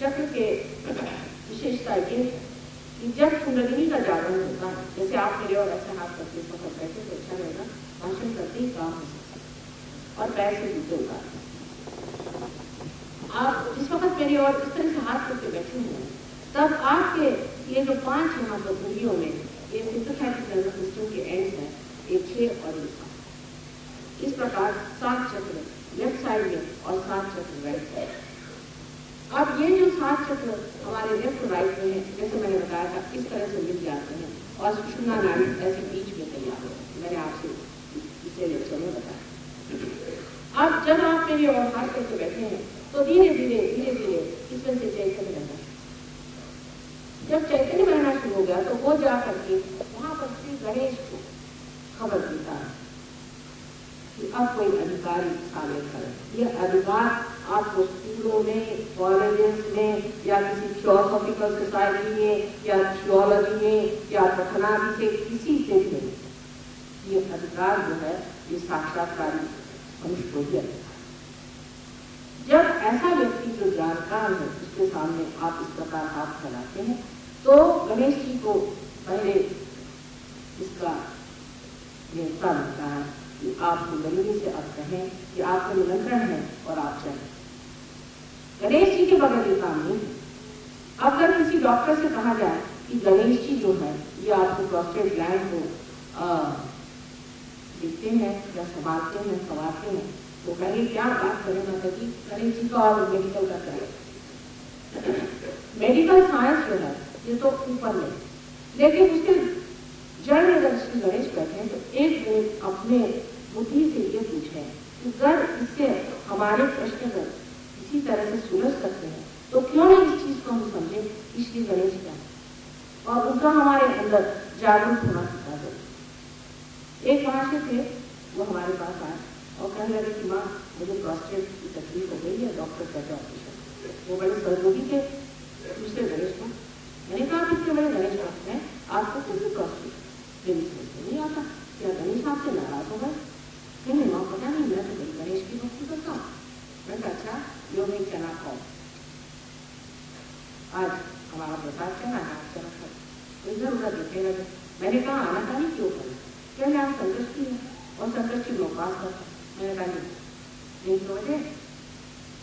चक्र के विशेषता ये कि जब कुंडलिनी का जागरण होता है, जैसे आप मेरे और ऐसे हाथ करके इस वक्त बैठे तो अच्छा रहेगा, भाषण करते ही काम हो सकता है और पैर से जूते उतारते। आप जिस वक्त मेरी और इस तरह से हाथ करके बैठे हुए हैं, तब आपके ये जो 5 यहाँ पर उंगलियों में ये सिंपैथेटिक नर्वस सिस्टम के एंड्स हैं, एक 6 और एक 7। इस प्रकार 7 चक्र लेफ्ट साइड में और 7 चक्र राइट साइड। अब ये जो 7 चक्र हमारे लेफ्ट और राइट में है, जैसे मैंने बताया था, इस तरह से मिल जाते हैं और सुषुम्ना नाड़ी ऐसे बीच में तैयार हो। मैंने आपसे पिछले लेक्चर में बताया। अब जब आप मेरी और हाथ करके बैठे हैं तो धीरे धीरे इसमें से चैतन्य बहना। जब चैतन्य बहना शुरू हो गया तो वो जा करके वहां पर श्री गणेश को खबर देता है कि अब कोई अधिकारी शामिल करे। ये अधिकार आपको स्कूलों में, कॉलेजेस में या किसी थियोसॉफिकल सोसाइटी में या थियोलॉजी में या पठनादि से किसी से भी नहीं। ये अधिकार जो है ये साक्षात्कारी मनुष्य को ही अधिकार। जब ऐसा व्यक्ति जो जानकार है उसके सामने आप इस प्रकार हाथ फैलाते हैं तो गणेश जी को पहले इसका न्योता मिलता है कि आप कुंडलिनी से अब कहें कि आपका निमंत्रण है और आप चलें। गणेश जी के बगैर ये काम नहीं है। अगर किसी डॉक्टर से कहा जाए कि गणेश जी जो है ये आपको प्रोस्टेट ग्लैंड को देखते हैं या संभालते हैं, संवारते हैं, तो पहले क्या बात करें माता जी, गणेश जी का और मेडिकल का करें। मेडिकल साइंस जो है ये तो ऊपर में, लेकिन उसके जड़ में अगर श्री गणेश बैठे हैं तो एक मिनट अपने बुद्धि से ये पूछे कि अगर इससे हमारे प्रश्न को इसी तरह से सुलझ सकते हैं तो क्यों नहीं इस चीज को हम समझे कि श्री गणेश क्या है और उनका हमारे अंदर जागरूक होना सिखा दो। एक महाशय थे, वो हमारे पास आए और कहने लगे कि माँ मुझे प्रोस्टेट की तकलीफ हो गई है, डॉक्टर कहते ऑपरेशन। वो बड़े सहयोगी थे दूसरे गणेश को। मैंने कहा कितने बड़े गणेश भक्त हैं, आपको कैसे प्रोस्टेट मेरी समझ में नहीं आता, क्या गणेश आपसे नाराज हो गए? नहीं माँ पता नहीं, मैं तो गणेश की भक्ति करता हूँ। मैं कहा अच्छा योग एक चना खाओ, आज हमारा प्रसाद चना है, आप चना खाओ। तो इधर उधर देखे लगे। मैंने कहा आनाकानी क्यों करना? कहने आप संकष्टी है और संकष्टी में उपवास करता। मैंने कहा नहीं समझे,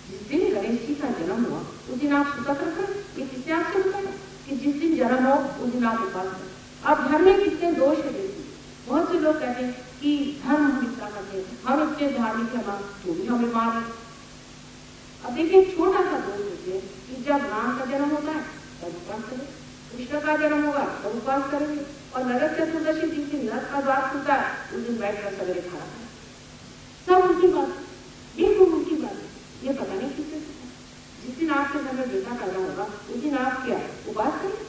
जिस दिन गणेश जी का जन्म हुआ उस दिन आप सुतक रखें, ये किससे आपसे होता है कि जिस दिन जन्म हो उस दिन आप उपवास करें? अब धर्म में कितने दोष है देखिए। बहुत से लोग कहते हैं कि धर्म हम इतना करते हैं, हम इतने धार्मिक है, तो भी हमें मार। अब देखिए छोटा सा दोष देखिए कि जब राम का जन्म होता है तब उपवास करें, कृष्ण का जन्म होगा तब उपवास करेंगे, और नरक चतुर्दशी जिस दिन नरक का द्वार खुलता है उस दिन बैठकर सवेरे खाना खाए। सब उनकी बात, बिल्कुल उनकी बात है। ये पता नहीं किससे सीखा। जिस दिन आपके घर में बेटा पैदा होगा उस दिन आप क्या उपवास करें?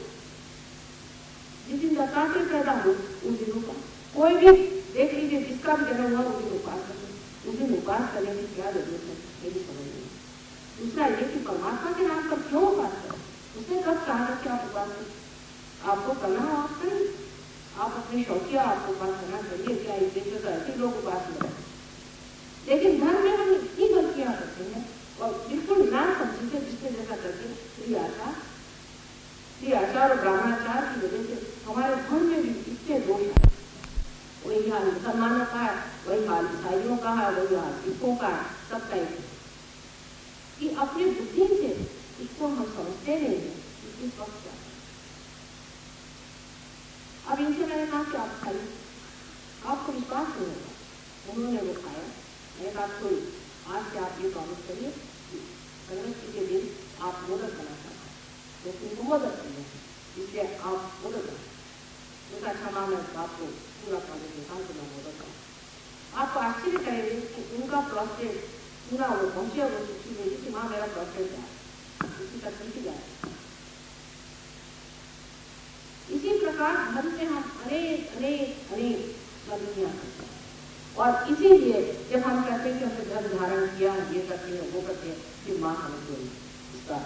जिस दिन दत्तात्रेय पैदा हो उस दिन उपवास। कोई भी देख लीजिए जिसका भी जन्म हुआ उस दिन उपवास करें। उस दिन उपवास करने की क्या जरूरत है मेरी समझ नहीं। दूसरा ये कि परमात्मा के नाम पर क्यों उपवास करें? उसने कब कहा कि आप उपवास करें? आपको करना हो आप करें, आप अपने शौकिया आपको उपवास करना चाहिए। क्या इस देश में तो ऐसे लोग उपवास में रहते, लेकिन धर्म में हम इतनी गलतियां करते हैं और बिल्कुल ना समझते जिसने जैसा करके स्त्री आचार और ब्राह्मणाचार की वजह से हमारे धर्म में भी इतने दोष है। वही हाल मुसलमानों का है, वही हाल ईसाइयों का है, वही हाल सिखों का है, सबका एक कि अपनी बुद्धि से इसको हम समझते नहीं है कि इस वक्त क्या। अब इनसे मैंने कहा कि आप खाइए, आपको विश्वास नहीं होगा। उन्होंने वो खाया। मैंने कहा कोई आज से आप ये प्रॉमिस करिए कि संकष्टी के दिन आप मोदक बना सकते, तो उनको मोदक चाहिए इसलिए आप मोदक बनाए। उसका अच्छा माँ मैं आपको पूरा प्रॉमिस देता हूँ कि मैं मोदक बनाऊँ। आपको आश्चर्य करेंगे कि उनका प्रोस्टेट पूरा वो पहुँचे और वो सूची देगी कि माँ मेरा प्रोस्टेट जाए, उसी तक नहीं जाए। इसी प्रकार धर्म में हम अनेक अनेक अनेक गलतियां करते हैं और इसीलिए जब हम कहते हैं कि हमने धर्म धारण किया, ये करते हैं वो करते हैं, फिर माँ हमें कोई इसका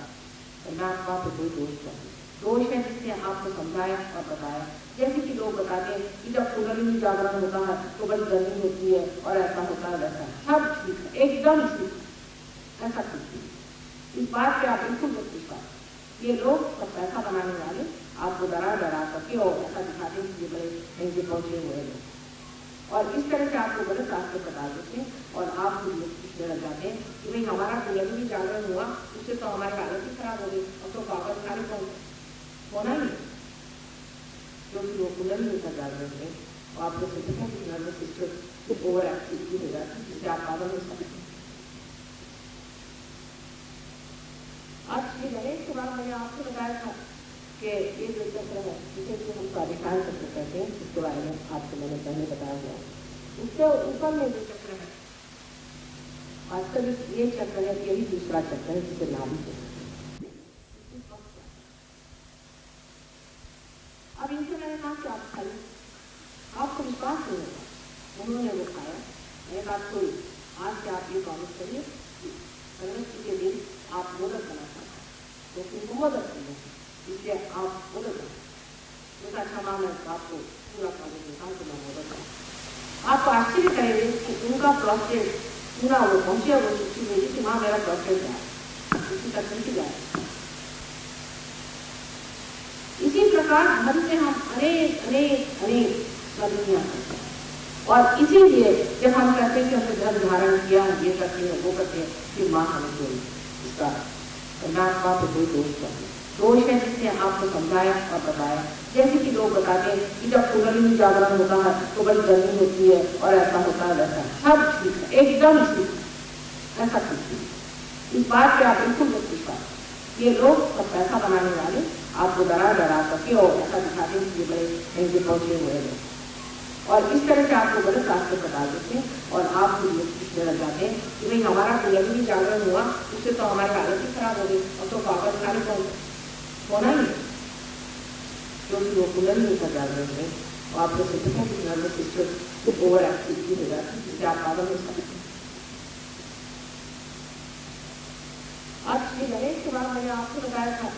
परमात्मा को कोई दोष है जिसने आपको समझाया और बताया। जैसे कि लोग बताते हैं कि जब कुंडलिनी जागरण होता है तो बड़ी गर्मी होती है, और ऐसा होता है वैसा सब ठीक है, एकदम ठीक, ऐसा कुछ नहीं। इस बात पे आप बिल्कुल मत विश्वास। ये लोग सब पैसा बनाने वाले आपको डरा करके और ऐसा दिखाते हैं कि ये बड़े कहीं से पहुंचे हुए हैं और इस तरह से आपको गलत रास्ते बता देते हैं और आप पूछने लग जाते हैं कि भाई हमारा पुनर्जन्म जागरण हुआ, उससे तो हमारी हालत ही खराब हो गई, अब तो वापस खाली होना ही क्योंकि वो पुनर्जन्म का जागरण है और आपको सिस्टम की नर्वस सिस्टम ओवर एक्टिविटी हो जाती है जिससे आप पागल हो सकते हैं। आज श्री गणेश के बाद मैंने आपको बताया था कि ये जो चक्र है जिसे हम स्वाधिष्ठान चक्र कहते हैं, इसके बारे में आपको मैंने पहले बताया हुआ। उससे ऊपर में जो चक्र है वास्तविक ये चक्र है, यही दूसरा चक्र है जिसे नाभि चक्र। अब इनसे मैंने कहा कि आप खाली आपको विश्वास नहीं होगा, उन्होंने वो खाया। मैंने कहा कोई आज से आप ये प्रॉमिस करिए गणेश के दिन आप मोदक बना सकते तो उनको मदद करें, इसलिए आप मदद करें। अच्छा माँ मैं आपको पूरा करने के साथ मैं मदद करूँ। आपको आश्चर्य करेंगे कि उनका प्रोसेस पूरा वो पहुँचे, वो चुटकी भेजी कि माँ मेरा प्रोसेस है उसी तक नहीं जाए। इसी प्रकार धर्म से हम अनेक अनेक अनेक गलतियाँ करते हैं और इसीलिए जब हम कहते हैं कि हमने धर्म धारण किया, ये करते हैं वो करते हैं, फिर माँ हमें कोई इसका परमात्मा पे कोई दोष है जिसने आपको समझाया और बताया। जैसे कि लोग बताते हैं कि जब पुनर्जन्म जागरण होता है तो बड़ी गर्मी होती है और ऐसा होता है वैसा, सब ठीक है, एकदम ठीक है, ऐसा ठीक है। इस बात पे आप बिल्कुल मत विश्वास। ये लोग सब पैसा बनाने वाले आपको डरा करके और ऐसा दिखाते हैं कि ये बड़े कहीं से पहुंचे हुए हैं और इस तरह से आपको गलत रास्ते बता देते हैं और आप पूछने लग जाते हैं कि भाई हमारा पुनर्जन्म जागरण हुआ, उससे तो हमारी हालत ही खराब हो गई, अब तो वापस खाली होना ही क्योंकि वो पुनर्जन्म का जागरण है और आपको सिस्टम की नर्वस सिस्टम ओवर एक्टिविटी हो जाती है जिससे आप पागल हो सकते हैं। आज श्री गणेश के बाद मैंने आपको बताया था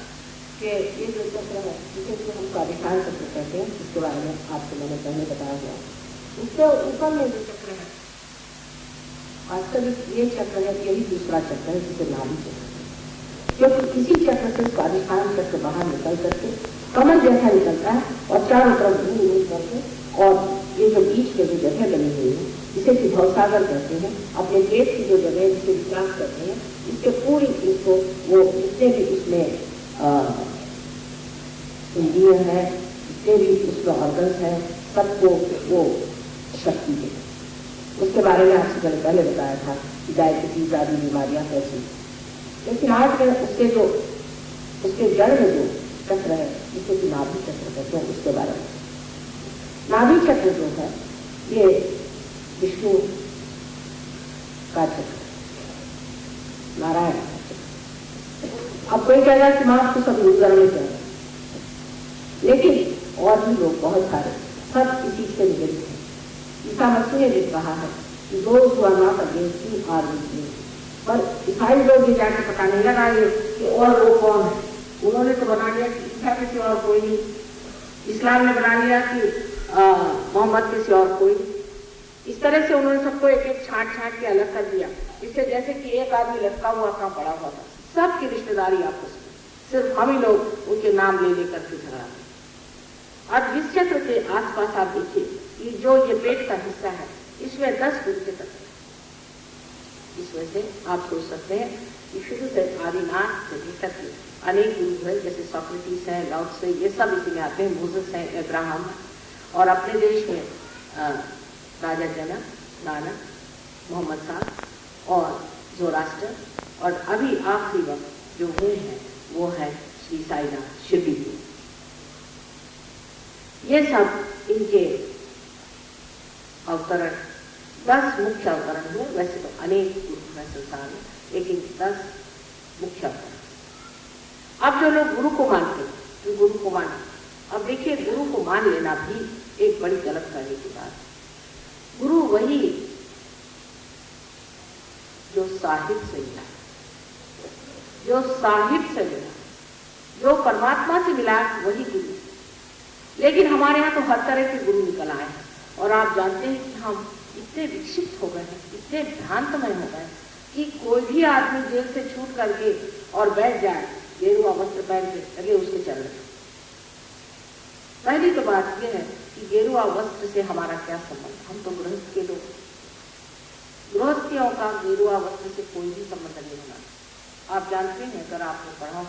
कि ये जो चक्र है जिसे हम स्वाधिष्ठान चक्र कहते हैं, इसके बारे में आपको मैंने पहले बताया हुआ। उससे ऊपर में जो चक्र है वास्तविक ये चक्र है, यही दूसरा चक्र है जिसे नाभि चक्र, क्योंकि इसी चक्र से स्वाधिष्ठान चक्र बाहर निकल करके कमल जैसा निकलता है और चारों तरफ घूम करके और ये जो बीच में जो जगह बनी हुई है जिसे कि भवसागर कहते हैं, अपने पेट की जो जगह जिसे विश्राम करते हैं, इसके पूरी इसको वो जितने भी उसमें इंद्रिय है, जितने भी उसमें ऑर्गन्स हैं, सबको वो शक्ति है। उसके बारे में आपसे मैंने पहले बताया था कि डायबिटीज आदि बीमारियां कैसी, लेकिन आज में उसके जड़ में जो चक्र है जिसे कि नाभि चक्र कहते हैं, उसके बारे में। नाभि चक्र जो है ये विष्णु का चक्र, नारायण का चक्र। अब कोई कहेगा कि मां आपको सब गुजर में क्या, लेकिन और भी लोग बहुत सारे सब इसी से निगड़ित हैं। ईसा मसीह ने लिख रहा है कि do not against you are with me, पर ईसाई लोग ये जाके पता नहीं लगाएंगे कि और वो कौन है। उन्होंने तो बना लिया कि ईसा किसी और कोई नहीं, इस्लाम ने बना लिया कि मोहम्मद किसी और कोई नहीं। इस तरह से उन्होंने सबको एक एक छांट के अलग कर दिया, इससे जैसे कि एक आदमी लटका हुआ था, पड़ा हुआ था, सबकी रिश्तेदारी आपस में, सिर्फ हम ही लोग उनके नाम ले लेकर के झगड़ा। अब इस चक्र के आसपास आप देखिए कि जो ये पेट का हिस्सा है इसमें 10 गुरु के तत्व। इसमें से आप सोच सकते हैं कि शुरू से आदिनाथ से तक अनेक गुरु है, जैसे सोक्रेटिस है, लाओत्से, ये सब इसी में आते हैं, मोसेस है, अब्राहम, और अपने देश में राजा जनक, नानक, मोहम्मद साहब और जोरास्टर, और अभी आखिरी वक्त जो हुए हैं वो है श्री साईनाथ शिरडी गुरु। ये सब इनके अवतरण 10 मुख्य अवतरण हुए। वैसे तो अनेक गुरु हैं संसार में, लेकिन 10 मुख्य अवतरण। अब जो लोग गुरु को मानते हैं, जो गुरु को मानते, अब देखिए गुरु को मान लेना भी एक बड़ी गलत करने की बात। गुरु वही जो साहिब से मिला, जो साहिब से मिला, जो परमात्मा से मिला, वही गुरु। लेकिन हमारे यहाँ तो हर तरह के गुरु निकल आए हैं, और आप जानते हैं कि हम इतने विक्षिप्त हो गए हैं, इतने भ्रांतमय हो गए कि कोई भी आदमी जेल से छूट करके और बैठ जाए गेरुआ वस्त्र पहन के लगे उसके चरण। पहली तो बात यह है कि गेरुआ वस्त्र से हमारा क्या संबंध, हम तो गृहस्थ के लोग, गृहस्थियों का गेरुआ वस्त्र से कोई भी संबंध नहीं होना। आप जानते हैं, अगर आपने पढ़ा हो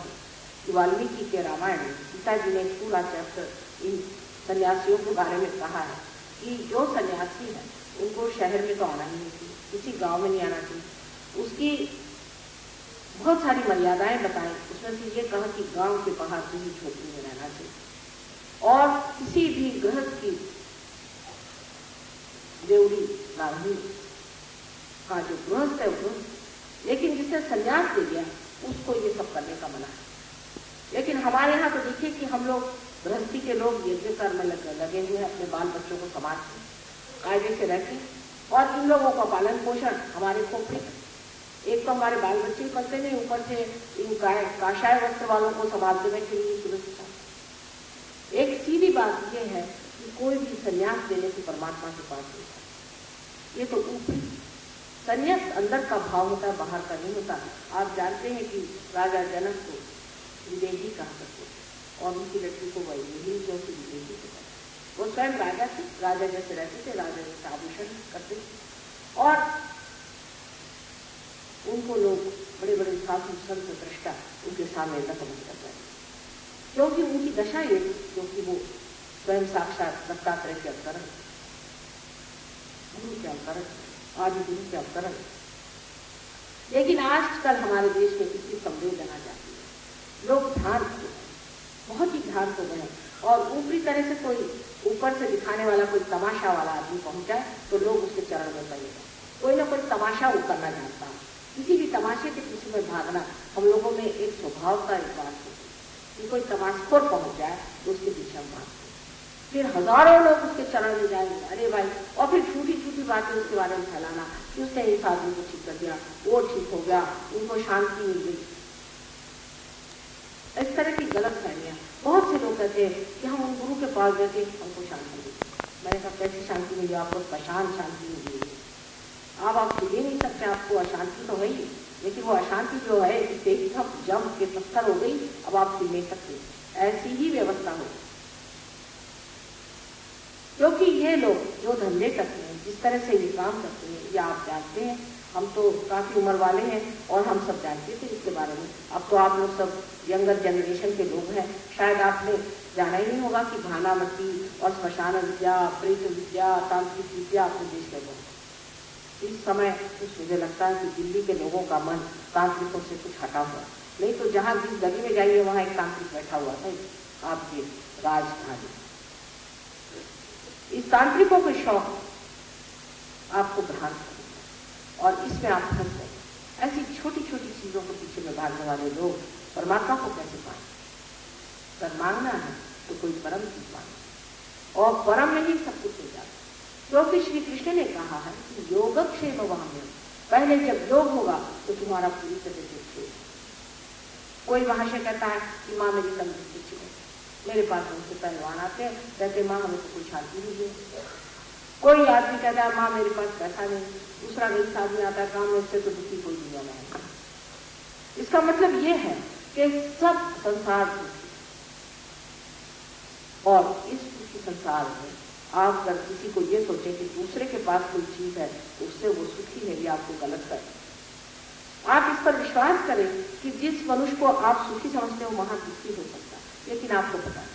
कि वाल्मीकि के रामायण में सीता जी ने एक पूरा चैप्टर इन सन्यासियों के बारे में कहा है कि जो सन्यासी है उनको शहर में तो आना ही नहीं चाहिए, किसी गांव में नहीं आना चाहिए। उसकी बहुत सारी मर्यादाएं बताएं, उसमें से ये कहा कि गांव के बाहर किसी झोपड़ी में रहना चाहिए और किसी भी गृहस्थ की देवड़ी राही का जो गृहस्थ है वो, लेकिन जिसने संन्यास ले लिया उसको ये सब करने का मना है। लेकिन हमारे यहाँ तो देखिए कि हम लोग गृहस्थी के लोग यज्ञ कर्म में लगे हुए हैं, अपने बाल बच्चों को समाज में कायदे से रहते और इन लोगों का पालन पोषण हमारे खोपड़ी। एक तो हमारे बाल बच्चे करते नहीं, ऊपर से इन काशाय वस्त्र वालों को संभालते बैठे हुए सुरक्षा। एक सीधी बात यह है कि कोई भी संन्यास देने से परमात्मा के पास नहीं है। ये तो ऊपरी संन्यास अंदर का भाव होता है, बाहर का नहीं होता। आप जानते हैं कि राजा जनक को विदेही कहा करते थे और उनकी लड़की को वही जैसे विदेही कहते। वो स्वयं राजा थे, राजा जैसे रहते थे, राजा जैसे आभूषण करते थे और उनको लोग बड़े बड़े साधु संत दृष्टा उनके सामने नतमस्तक करते हैं, क्योंकि उनकी दशा ये थी, क्योंकि वो स्वयं साक्षात दत्तात्रेय के अवतरण, गुरु के अवतरण, आदि गुरु के अवतरण। लेकिन आजकल हमारे देश में इसकी संवेदना जाती है, लोग ध्यान हो गए, बहुत ही ध्यान हो गए और ऊपरी तरह से कोई ऊपर से दिखाने वाला कोई तमाशा वाला आदमी पहुंच जाए तो लोग उसके चरण में पड़ेगा। कोई ना कोई तमाशा वो करना चाहता है, किसी भी तमाशे के पीछे में भागना हम लोगों में एक स्वभाव का एक बात होती है कि कोई तमाशखोर पहुंच जाए तो उसके पीछे हम भागते, फिर हजारों लोग उसके चरण में जाएंगे, अरे भाई, और फिर छोटी छोटी बातें उसके बारे में फैलाना कि उसने इस आदमी को ठीक कर दिया, वो ठीक हो गया, उनको शांति मिल गई। इस तरह की गलत फहमियां बहुत से लोग कहते हैं कि हम उन गुरु के पास गए थे, हमको शांति मिली। मैंने कहा कैसी शांति मिली? आपको परेशान शांति मिली। आप ले नहीं सकते, आपको अशांति तो है ही, लेकिन वो अशांति जो है इससे एकदम जम के पत्थर हो गई, अब आप ले सकते, ऐसी ही व्यवस्था हो। क्योंकि ये लोग जो धंधे करते हैं, जिस तरह से ये काम करते हैं, ये आप जानते हैं, हम तो काफ़ी उम्र वाले हैं और हम सब जानते थे इसके बारे में। अब तो आप लोग सब यंगर जनरेशन के लोग हैं, शायद आपने जाना ही नहीं होगा कि भानामती और श्मशान विद्या, प्रेत विद्या, तांत्रिक विद्या अपने देश में बहुत। इस समय कुछ मुझे लगता है कि दिल्ली के लोगों का मन तांत्रिकों से कुछ हटा हुआ, नहीं तो जहाँ जिस गली में जाइए वहाँ एक तांत्रिक बैठा हुआ था आपके राजधानी। इस तांत्रिकों के शौक आपको भ्रांत और इसमें आप फंस गए। ऐसी छोटी छोटी चीजों के पीछे में भागने वाले लोग परमात्मा को कैसे पाए? अगर मांगना है तो कोई परम चीज मांगे और परम में ही सब कुछ हो जाता। क्योंकि श्री कृष्ण ने कहा है कि योगक्षेम वहाम्यम, पहले जब योग होगा तो तुम्हारा पूरी तरह से क्षेम। कोई वहां से कहता है कि माँ मेरी तंदुरुस्ती अच्छी है, मेरे पास उनसे पहलवान आते हैं, कहते माँ हमें तो कोई शांति नहीं है। कोई आदमी कहता है माँ मेरे पास पैसा नहीं, दूसरा गरीब आदमी आता है काम में, उससे तो दुखी कोई दुनिया में है। इसका मतलब ये है कि सब संसार दुखी, और इस दुखी संसार में आप अगर किसी को ये सोचे कि दूसरे के पास कोई चीज है तो उससे वो सुखी है, ये आपको गलत है। आप इस पर विश्वास करें कि जिस मनुष्य को आप सुखी समझते हो वहां दुखी हो सकता है, लेकिन आपको पता है।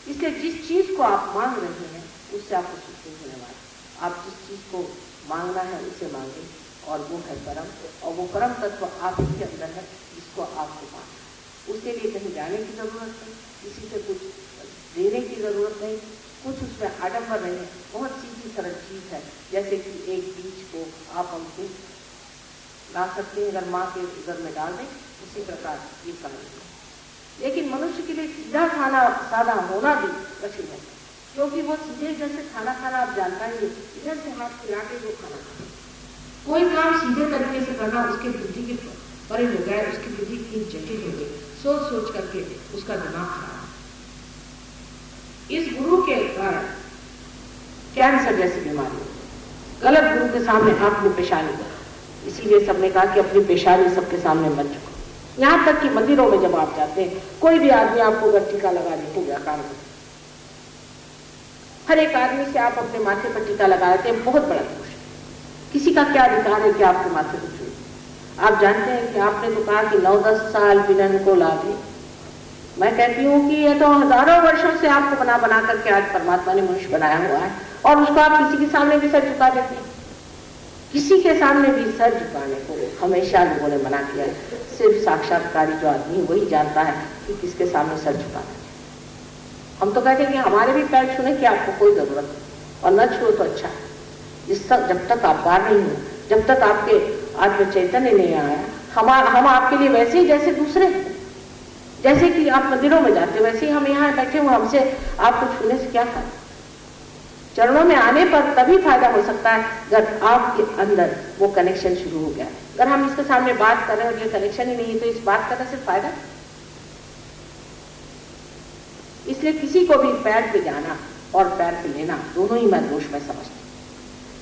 इसलिए जिस चीज को आप मांग रहे हैं उससे आपको सुख नहीं होने वाला। आप जिस चीज को मांगना है उसे मांगे और वो है परम, और वो परम तत्व आप ही के अंदर है जिसको आपको पाना। उसके लिए कहीं जाने की जरूरत नहीं, किसी से कुछ देने की जरूरत नहीं, कुछ उसमें आडंबर नहीं है। बहुत सीधी सरल चीज है, जैसे कि एक बीज को आप हमसे ला सकते हैं, अगर माँ के उदर में डाल दें, उसी प्रकार ये समझ लें। लेकिन मनुष्य के लिए सीधा खाना सादा होना भी कठिन है, क्योंकि वो सीधे जैसे खाना खाना आप जानता ही है, इधर से हाथ खिला के जो खाना खाना, कोई काम सीधे तरीके से करना उसके बुद्धि के परे हो गया, उसकी बुद्धि इतनी जटिल हो गई, सोच सोच करके उसका दिमाग खराब। इस गुरु के कारण कैंसर जैसी बीमारी, गलत गुरु के सामने आपको पेशानी, इसीलिए सबने कहा कि अपनी पेशानी सबके सामने मत झुको। यहाँ तक कि मंदिरों में जब आप जाते हैं, कोई भी आदमी आपको अगर टीका लगा दे हो गया काम, हर एक आदमी से आप अपने माथे पर टीका लगा देते हैं, बहुत बड़ा दोष है। किसी का क्या अधिकार है कि आपके माथे पर छुए? आप जानते हैं कि आपने तो कहा कि 9-10 साल बिना को लागे। मैं कहती हूँ कि ये तो हजारों वर्षों से आपको बना बना करके आज परमात्मा ने मनुष्य बनाया हुआ है, और उसको आप किसी के सामने भी सर झुका देते हैं। किसी के सामने भी सर झुकाने को हमेशा लोगों ने मना किया है। सिर्फ साक्षात्कारी जो आदमी वही जानता है कि किसके सामने सर झुकाना है। हम तो कहते हैं कि हमारे भी पैर छूने की आपको कोई जरूरत नहीं, और न छुओ तो अच्छा है। जब तक आप पार नहीं हो, जब तक आपके आत्म चैतन्य नहीं आया, हम आपके लिए वैसे ही जैसे दूसरे हैं। जैसे कि आप मंदिरों में जाते वैसे ही हम यहाँ बैठे हुए, हमसे आपको छूने से क्या फायदा? चरणों में आने पर तभी फायदा हो सकता है अगर आपके अंदर वो कनेक्शन शुरू हो गया। अगर हम इसके सामने बात कर रहे हैं और ये कनेक्शन ही नहीं है, तो इस बात करने से फायदा। इसलिए किसी को भी पैर पे जाना और पैर पे लेना दोनों ही मैं दोष में समझती हूँ,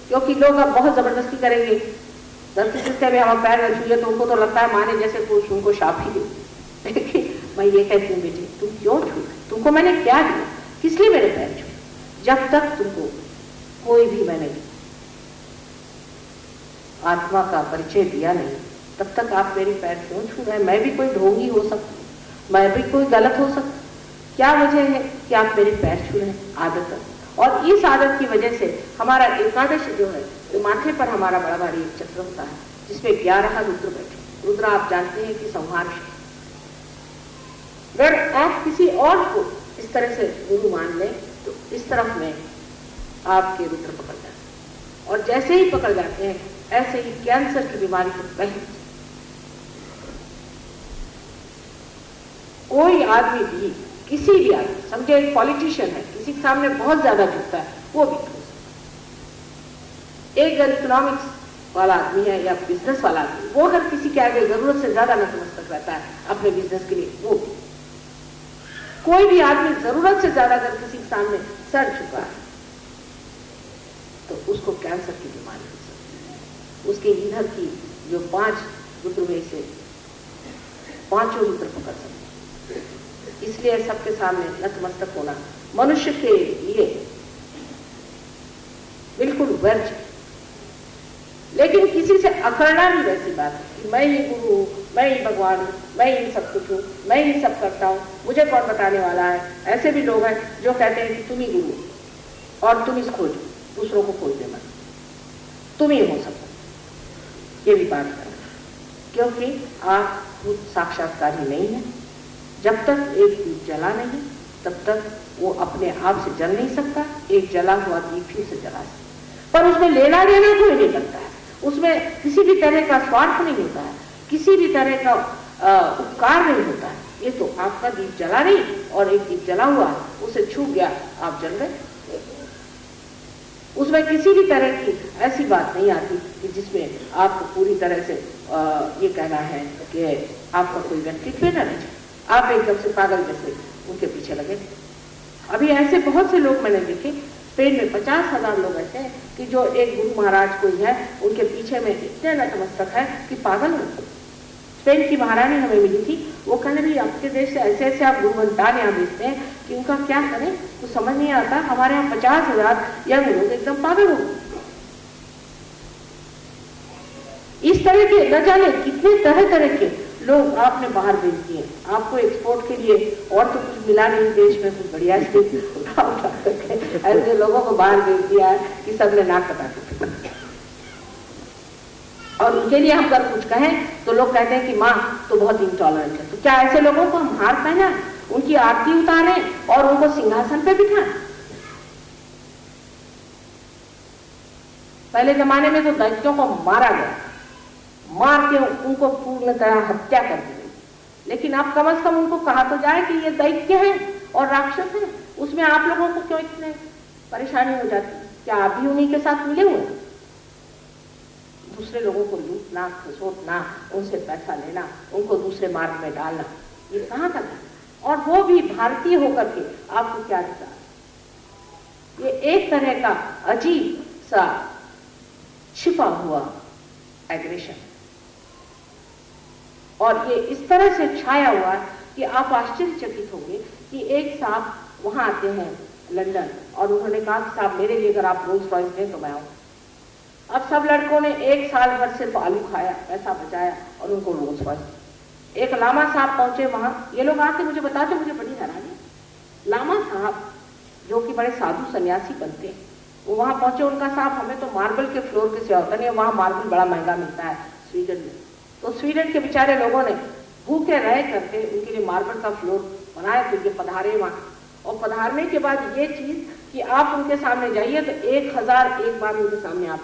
क्योंकि लोग अब बहुत जबरदस्ती करेंगे। जबरदस्ती भी हम पैर न छूए तो उनको तो लगता है माने जैसे कुछ उनको शाप ही दे। लेकिन मैं ये कहती हूँ, बेटे तुम क्यों छू? तुमको मैंने क्या दिया? किस लिए मेरे पैर छू? जब तक तुमको कोई भी मैंने आत्मा का परिचय दिया नहीं, तब तक आप मेरे पैर क्यों छू रहे हैं? मैं भी कोई ढोंगी हो सकती, मैं भी कोई गलत हो सकती। क्या वजह है कि आप मेरे पैर छू रहे हैं? आदत। और इस आदत की वजह से हमारा एकादश जो है, तो माथे पर हमारा बड़ा भारी एक चक्र होता है जिसमें 11 रुद्र बैठे। रुद्र आप जानते हैं कि संहार। अगर आप किसी और को इस तरह से गुरु मान लें तो इस तरफ में आपके रुद्र पकड़ जाते हैं, और जैसे ही पकड़ जाते हैं ऐसे ही कैंसर की बीमारी को पहले। कोई आदमी भी, किसी भी आदमी, समझे एक पॉलिटिशियन है, किसी के सामने बहुत ज्यादा झुकता है, वो भी एक इकोनॉमिक्स वाला आदमी है या बिजनेस वाला आदमी, वो अगर किसी के आगे जरूरत से ज्यादा नतमस्तक रहता है अपने बिजनेस के लिए, वो भी। कोई भी आदमी जरूरत से ज्यादा अगर किसी के सामने सर झुका है तो उसको कैंसर की बीमारी हो सकती है। उसके इधर की जो 5 रुद्र में से 5 रुद्र पकड़ सकते हैं। इसलिए सबके सामने नतमस्तक होना मनुष्य के लिए बिल्कुल वर्ज्य है। लेकिन किसी से अकड़ना भी वैसी बात है कि मैं ही गुरु हूँ, मैं ही भगवान हूँ, मैं ही सब कुछ हूँ, मैं ही सब करता हूँ, मुझे कौन बताने वाला है। ऐसे भी लोग हैं जो कहते हैं कि तुम ही गुरु हो और तुम ही खोजो, दूसरों को खोजने मत, तुम ही हो सकते। ये भी बात है, क्योंकि आप खुद साक्षात्कारी नहीं है। जब तक एक दीप जला नहीं तब तक वो अपने आप से जल नहीं सकता। एक जला हुआ दीप ही से जला सकता, पर उसमें लेना देना कोई नहीं करता है, उसमें किसी भी तरह का स्वार्थ नहीं होता है, किसी भी तरह का उपकार नहीं होता है। ये तो आपका दीप जला नहीं, और एक दीप जला हुआ उसे छू गया, आप जल गए। उसमें किसी भी तरह की ऐसी बात नहीं आती कि जिसमें आपको पूरी तरह से ये कहना है कि आपका कोई व्यक्तित्व न रह जाए, आप एकदम से पागल जैसे उनके पीछे लगे। अभी ऐसे बहुत से लोग मैंने देखे, स्पेन में 50,000 लोग ऐसे हैं कि जो एक गुरु महाराज कोई है उनके पीछे में इतने नतमस्तक है कि पागल हो। स्पेन की महारानी हमें मिली थी, वो कहने भी आपके देश से ऐसे ऐसे आप गुरुवंतान यहाँ भेजते हैं कि उनका क्या करें तो समझ नहीं आता। हमारे यहाँ 50,000 यंग लोग एकदम पागल हो गए। इस तरह के न जाने कितने तरह तरह के लोग आपने बाहर भेज दिए। आपको एक्सपोर्ट के लिए और तो कुछ मिला नहीं देश में, कुछ बढ़िया ऐसे लोगों को बाहर भेज दिया है कि सबने नाक कटा दिया। और उनके लिए हम अगर कुछ कहें तो लोग कहते हैं कि माँ तो बहुत इंटॉलरेंट है। तो क्या ऐसे लोगों को हम हार पहना, उनकी आरती उतारें और उनको सिंहासन पे बिठाएं? पहले जमाने में तो दैत्यों को मारा गया, मार के उनको पूर्णतः हत्या कर दी गई, लेकिन अब कम से कम उनको कहा तो जाए कि ये दैत्य है और राक्षस है। उसमें आप लोगों को क्यों इतने परेशानी हो जाती? क्या आप भी उन्हीं के साथ मिले हुए? दूसरे लोगों को लूटना, खसोटना, उनसे पैसा लेना, उनको दूसरे मार्ग में डालना, ये कहाँ का है? और वो भी भारतीय होकर के आपको क्या अधिकार? ये एक तरह का अजीब सा छिपा हुआ एग्रेशन। और ये इस तरह से छाया हुआ है कि आप आश्चर्यचकित होंगे कि एक साहब वहां आते हैं लंदन और उन्होंने कहा कि साहब मेरे लिए अगर आप रोल्स रॉयस दें तो मैं आऊँ। अब सब लड़कों ने 1 साल भर सिर्फ आलू खाया, पैसा बचाया और उनको रोल्स रॉयस। एक लामा साहब पहुंचे वहां, ये लोग आके मुझे बताते, मुझे बड़ी हैरानी। लामा साहब जो कि बड़े साधु सन्यासी बनते हैं, वो वहां पहुंचे, उनका साहब हमें तो मार्बल के फ्लोर के सिवा होता नहीं, वहां मार्बल बड़ा महंगा मिलता है स्वीडन में। तो स्वीडन के बेचारे लोगों ने भूखे रह करके उनके लिए मार्बल का फ्लोर बनाया, तो ये पधारे वहां। और पधारने के बाद ये चीज कि आप उनके सामने जाइए तो 1001 बार उनके सामने आप।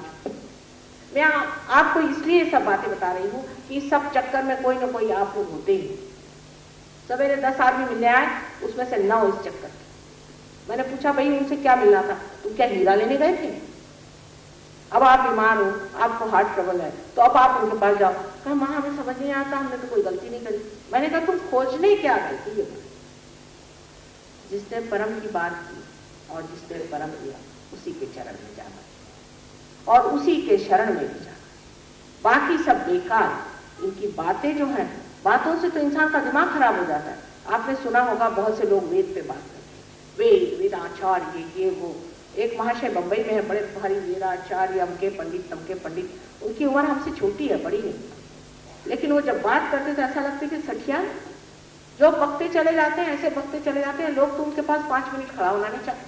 मैं आपको इसलिए सब बातें बता रही हूँ कि इस सब चक्कर में कोई ना कोई आप लोग होते ही। सवेरे 10 आदमी मिलने आए, उसमें से 9 इस चक्कर। मैंने पूछा भाई उनसे क्या मिलना था, तुम क्या हीरा लेने गए थे? अब आप बीमार हो, आपको हार्ट ट्रबल है, तो अब आप उनके पास जाओ। कहा माँ हमें समझ नहीं आता, हमने तो कोई गलती नहीं करी। मैंने कहा तुम खोजने क्या गलती है? जिसने परम की बात की और जिसने परम किया उसी के चरण में जाना और उसी के शरण में जाना, बाकी सब बेकार। इनकी बातें जो हैं, बातों से तो इंसान का दिमाग खराब हो जाता है। आपने सुना होगा बहुत से लोग वेद पे बात करते हैं, वेद, वेदाचार्य, ये वो। एक महाशय बंबई में है, बड़े भारी वेदाचार्य, अमके पंडित तमके पंडित। उनकी उम्र हमसे छोटी है, बड़ी नहीं, लेकिन वो जब बात करते तो ऐसा लगता है कि सठिया जो बकते चले जाते हैं, ऐसे बकते चले जाते हैं लोग, तो उनके पास 5 मिनट खड़ा होना नहीं चाहिए।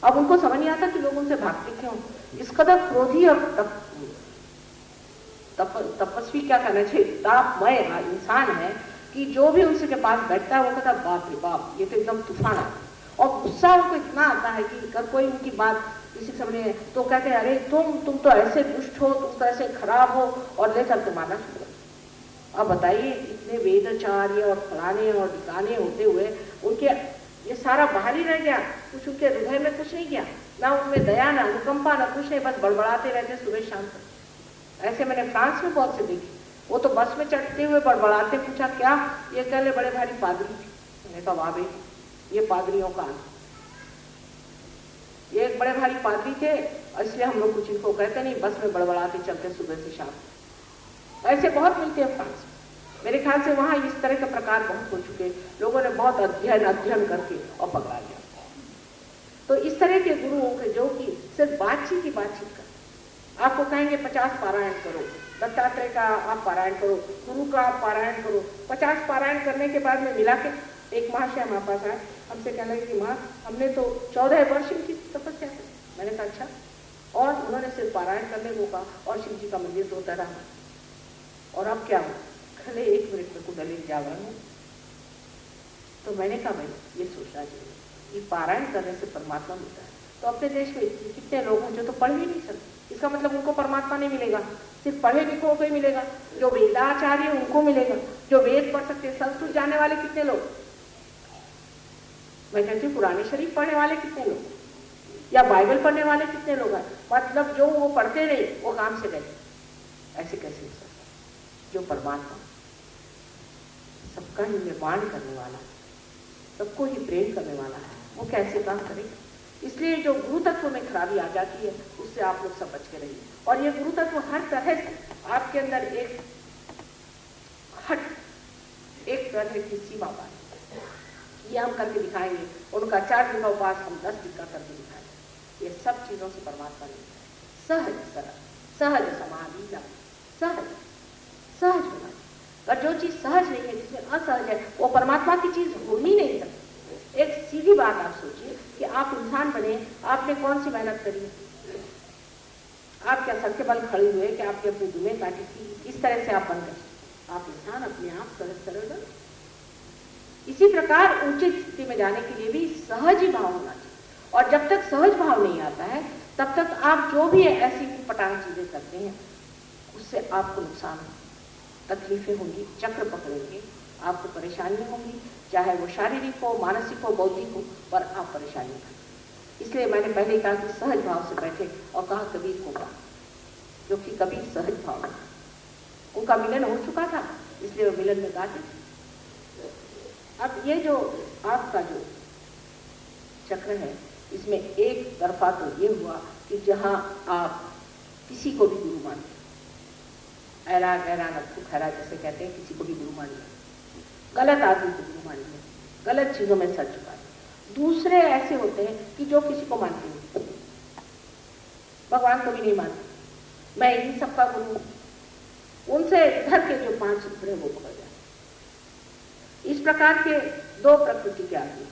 अब उनको समझ नहीं आता कि लोग उनसे भागते क्यों। इस कदर क्रोधी और तपस्वी क्या कहना चाहिए, तापमय इंसान है कि जो भी उनसे के पास बैठता है वो कहता है बाप रे बाप, ये तो एकदम तूफान है। और गुस्सा उनको इतना आता है कि अगर कोई उनकी बात किसी समझे तो कहते हैं अरे तुम तो ऐसे दुष्ट हो, तुम तो ऐसे खराब हो, और लेकर के मारना शुरू। अब बताइए इतने वेदाचार्य और फलाने और ढिकाने होते हुए उनके ये सारा बाहर ही रह गया, कुछ उनके हृदय में कुछ नहीं गया, ना उनमें दया, ना अनुकंपा, ना कुछ नहीं, बस बड़बड़ाते रहते सुबह शाम तक। ऐसे मैंने फ्रांस में बहुत से देखे, वो तो बस में चढ़ते हुए बड़बड़ाते। पूछा क्या? ये कह ले बड़े भारी पादरी। मैंने कहा वाह भाई, ये पादरियों का, ये एक बड़े भारी पादरी थे, इसलिए हम लोग कुछ इनको कहते नहीं, बस में बड़बड़ाते चलते सुबह से शाम। ऐसे बहुत मिलते हैं फ्रांस। मेरे ख्याल से वहां इस तरह के प्रकार बहुत हो चुके, लोगों ने बहुत अध्ययन करके और पकड़ा लिया। तो इस तरह के गुरु होंगे जो कि सिर्फ बातचीत कर, आपको कहेंगे 50 पारायण करो, दत्तात्रेय का आप पारायण करो, गुरु का आप पारायण करो। 50 पारायण करने के बाद में मिला के एक महाशय हमारे पास आए, हमसे कहने लगे कि माँ हमने तो 14 वर्ष की तपस्या की। मैंने कहा अच्छा, और उन्होंने सिर्फ पारायण करने को कहा और शिव जी का मंदिर धोता रहा। और अब क्या हो? खले 1 मिनट में कुंडली जागरण हो। तो मैंने कहा भाई ये सोचना चाहिए कि पारायण करने से परमात्मा मिलता है। तो अपने देश में कितने लोग हैं जो तो पढ़ भी नहीं सकते, इसका मतलब उनको परमात्मा नहीं मिलेगा, सिर्फ पढ़े लिखों को ही मिलेगा। जो वेदाचार्य उनको मिलेगा, जो वेद पढ़ सकते, संस्कृत जाने वाले कितने लोग, मैं कहती हूँ पुराने शरीफ पढ़ने वाले कितने लोग, या बाइबल पढ़ने वाले कितने लोग हैं। मतलब जो वो पढ़ते रहे वो काम से गए। ऐसे कैसे हो सकता? जो परमात्मा सबका ही निर्माण करने वाला, सबको ही प्रेम करने वाला है, वो कैसे काम करेगा? इसलिए जो गुरु तत्व में खराबी आ जाती है उससे आप लोग सब बच के रहिए। और ये गुरु तत्व हर तरह से आपके अंदर एक तरह की सीमा पाए, ये हम करके दिखाएंगे। उनका 4 दिन का उपास हम 10 दिन का करके दिखाएंगे। ये सब चीजों से परमात्मा नहीं है। सहज सरल, सहज समाधि, सहज होना। और जो चीज सहज नहीं है, जिसमें असहज है, वो परमात्मा की चीज हो ही नहीं सकती। एक सीधी बात आप सोचिए कि आप इंसान बने, आपने कौन सी मेहनत करी? आप क्या सर के बल खड़े हुए कि आपने अपनी दुनिया काटी थी? इस तरह से आप बन गए। आप इंसान अपने आप सरल बन। इसी प्रकार उचित स्थिति में जाने के लिए भी सहज ही भाव होना चाहिए। और जब तक सहज भाव नहीं आता है तब तक आप जो भी ऐसी पटांग चीजें करते हैं उससे आपको नुकसान होगा, तकलीफें होंगी, चक्र पकड़ेंगे, आपको परेशानी होंगी, चाहे वो शारीरिक हो, मानसिक हो, बौद्धिक हो, पर आप परेशानी करें। इसलिए मैंने पहले कहा कि सहज भाव से बैठे, और कहा कबीर को कहा, जो कि कबीर सहज भाव में, उनका मिलन हो चुका था, इसलिए वो मिलन में गाते। अब ये जो आपका जो चक्र है, इसमें एक तरफा तो ये हुआ कि जहां आप किसी को भी गुरु मानते, ऐरा गहरा नक्कू खैरा जैसे कहते हैं, किसी को भी गुरु मान लिया, गलत आदमी को गुरु मान लिया, गलत चीजों में सर झुका दिया। दूसरे ऐसे होते हैं कि जो किसी को मानते नहीं, भगवान को भी नहीं मानते, मैं इन सबका गुरु हूं, उनसे घर के जो 5 सूत्र है वो पकड़ जाए। इस प्रकार के 2 प्रकृति के आदमी।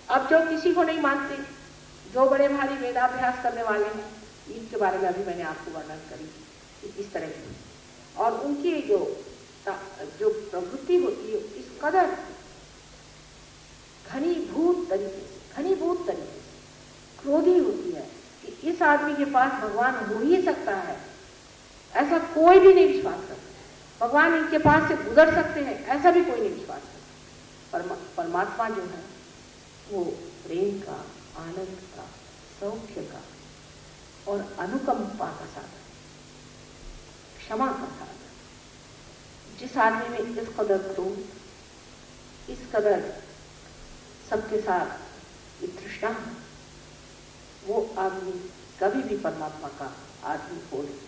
अब जो किसी को नहीं मानते, जो बड़े भारी वेदाभ्यास करने वाले हैं, इनके बारे में अभी मैंने आपको वर्णन करी कि किस तरह की, और उनकी जो प्रवृत्ति होती है इस कदर घनीभूत तरीके से क्रोधी होती है कि इस आदमी के पास भगवान हो ही सकता है, ऐसा कोई भी नहीं विश्वास करता। भगवान इनके पास से गुजर सकते हैं, ऐसा भी कोई नहीं विश्वास करता। परमात्मा जो है वो प्रेम का, आनंद का, सौख्य का और अनुकंपा का साधन, क्षमा का साधन। जिस आदमी में इस कदर क्रोध, इस कदर सबके साथ ये तृष्णा है, वो आदमी कभी भी परमात्मा का आदमी हो नहीं।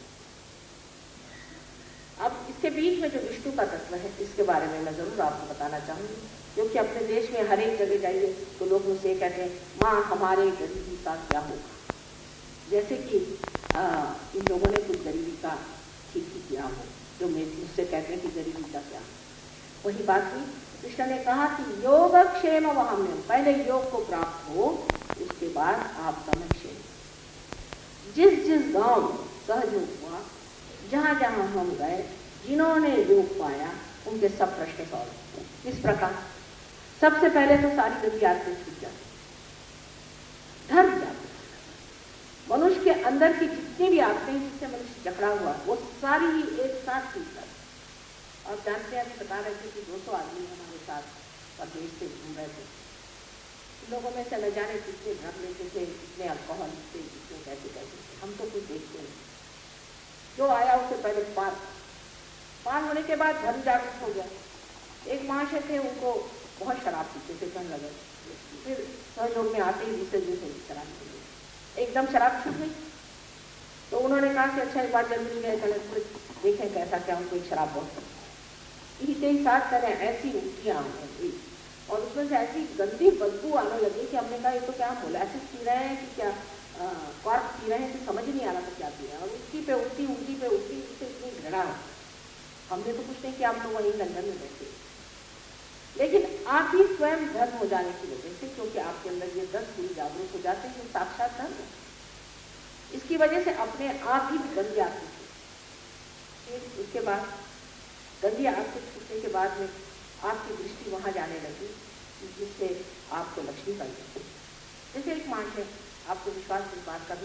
अब इसके बीच में जो विष्णु का तत्व है, इसके बारे में मैं जरूर आपको बताना चाहूंगी, क्योंकि अपने देश में हर एक जगह जाइए तो लोग मुझसे कहते हैं, माँ हमारे गरीबी का क्या होगा। जैसे कि इन लोगों ने कुछ गरीबी का ठीक ही किया हो, जो मुझसे कहते हैं कि गरीबी का क्या। वही बात हुई, कृष्ण ने कहा कि योगक्षेम वहाम्यम, पहले योग को प्राप्त हो, उसके बाद आप समक्षेम। जिस गांव में सहज हुआ, जहां जहां हम गए, जिन्होंने योग पाया, उनके सब प्रश्न सॉल्व। इस प्रकार सबसे पहले तो सारी गंदी आदतें छूट जाती, धर्म जाते, मनुष्य के अंदर की जितनी भी आदतें जिससे मनुष्य जकड़ा हुआ, वो सारी ही एक साथ छूट जाती। और जानते हैं, अभी बता रहे थे कि 200 आदमी हमारे साथ परदेश से घूम रहे थे। लोगों में से न जाने कितने ड्रग लेते थे, कितने अल्कोहल थे, कितने कैसे कैसे, हम तो कुछ देखते नहीं। जो आया उससे पहले पार होने के बाद धर्म जागृत हो गया। एक महाशय थे, उनको बहुत शराब पीते थे, कहने लगे, फिर सहयोग में आते ही दूसरे दिन से शराब पी गई, एकदम शराब छूट गई। तो उन्होंने कहा कि अच्छा एक बार जल्दी गए, चले देखें कैसा क्या उनको एक शराब बहुत पीते ही साथ करें, ऐसी उल्टियाँ हुई और उसमें से ऐसी गंदी बदबू आने लगी कि हमने कहा ये तो क्या मोलासिस पी रहे हैं कि क्या कॉर्क पी रहे हैं, कि समझ ही नहीं आ रहा था क्या पी रहे हैं। और उल्टी पे उल्टी उससे इतनी घृणा। हमने तो कुछ नहीं किया, हम तो वहीं लंदन में बैठे, लेकिन आप ही स्वयं धर्म हो जाने की वजह से, क्योंकि आपके अंदर ये 10 गुण जागरूक हो जाते हैं, साक्षात धर्म है। इसकी वजह से अपने आप ही गंदी आदतें छूटी। उसके बाद गंदी आदतें छूटने के बाद में आपकी दृष्टि वहां जाने लगी जिससे आपको लक्ष्मी का। जैसे एक मां है, आपको विश्वास इस बात का भी